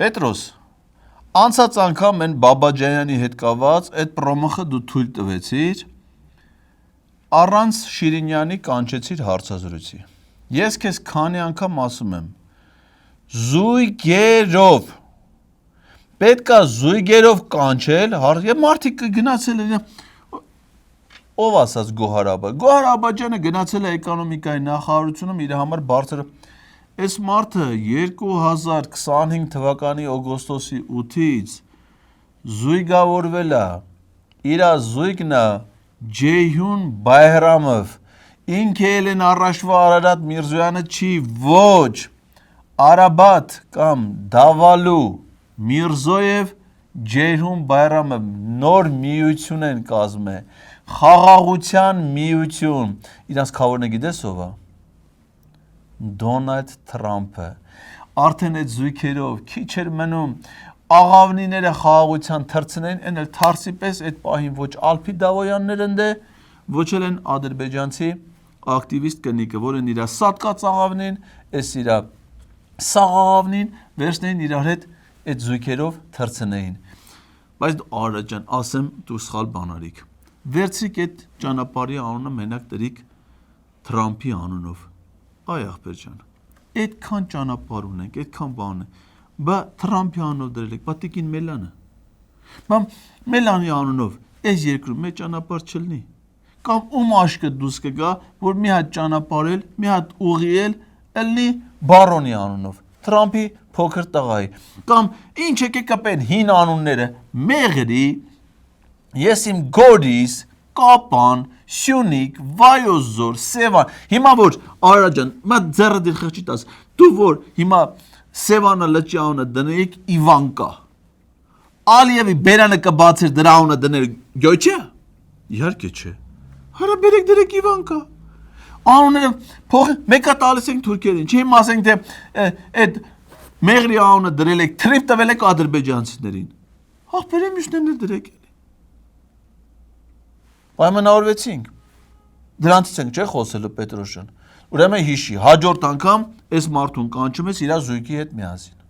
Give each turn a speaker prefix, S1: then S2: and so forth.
S1: Պետրոս, անցած անգամ են Բաբաջանյանի հետ կաված այդ պրոմոխը դու թույլ տվեցիր, առանց Շիրինյանի կանչեցիր հարցազրույցի։ Ես քեզ քանի անգամ ասում եմ, զույգերով, պետք է զույգերով կանչել, եւ մարդիկ գնացել են, ով ասաց Գոհար Աբաջյանը գնացել է էկոնոմիկայի նախարարությունում իր համար բարձր, այս մարդը 2025 թվականի օգոստոսի 8-ից զույգավորվել է, իր զույգն է Ջեյհուն Բայրամով, ինքը Էլեն առաջվա Արարատ Միրզոյանը չի, ոչ, Արաբատ կամ Դավալու Միրզոև Ջեյհուն Բայրամով նոր միություն են կազմել, խաղաղության միություն, իրանց քավորն գիտես ով է, Դոնալդ Թրամփը, արդեն այդ զույգերով քիչ էր մնում, աղավնիները խաղաղության թռցնեն, այն էլ թարսի պես այդ պահին ոչ Ալփի Դավոյաններ ընդ է, ոչ էլ են ադրբեջանցի ակտիվիստ կնիկը, որն իր սատկած աղավնին, այս իր սաղաղավնին վերցնեին իրար հետ այդ զույգերով թռցնեին, բայց Արա ջան, ասեմ դու սխալ բան արիք, վերցրիք այդ ճանապարհի անունը մենակ դրիք Թրամփի անունով, այ ախպեր ջան, այդքան ճանապարհ ունենք, այդքան բան է, բա Թրամփի անունով դրել եք, բա տիկին Մելանը, բա Մելանի անունով, այս երկրում մեծ ճանապարհ չլինի, կամ ում աշկը դուրս կգա, որ մի հատ ճանապարհել, մի հատ ուղիել, ելնի Բարոնի անունով, Թրամփի փոքր տղայի, կամ ինչ եկեք կապեն հին անունները, Մեղրի, ես իմ Գորիս, Կապան, Սյունիք, Վայոց Ձոր, Սևան, հիմա որ Արա ջան, մա ձեռը դիր խղճի տաս, դու որ հիմա Սևանը լճի անունը դնեիք Իվանկա, Ալիևի բերանը կբացեր դրա անունը դներ գյո չէ, իհարկե չէ, հարա բերեք դրեք Իվանկա, անունները փոխ մեկը տալիս ենք թուրքերին, չի ասենք թե այդ Մեղրի անունը դրել եք, թրիվ տվել եք ադրբեջանցիներին, ախպերը մյուսներն դրեք պայմանավորվեցինք, դրանցից ենք չէ խոսելու Պետրոս ջան, ուրեմն հիշի, հաջորդ անգամ այս մարդուն կանչում ես իր զույգի հետ միասին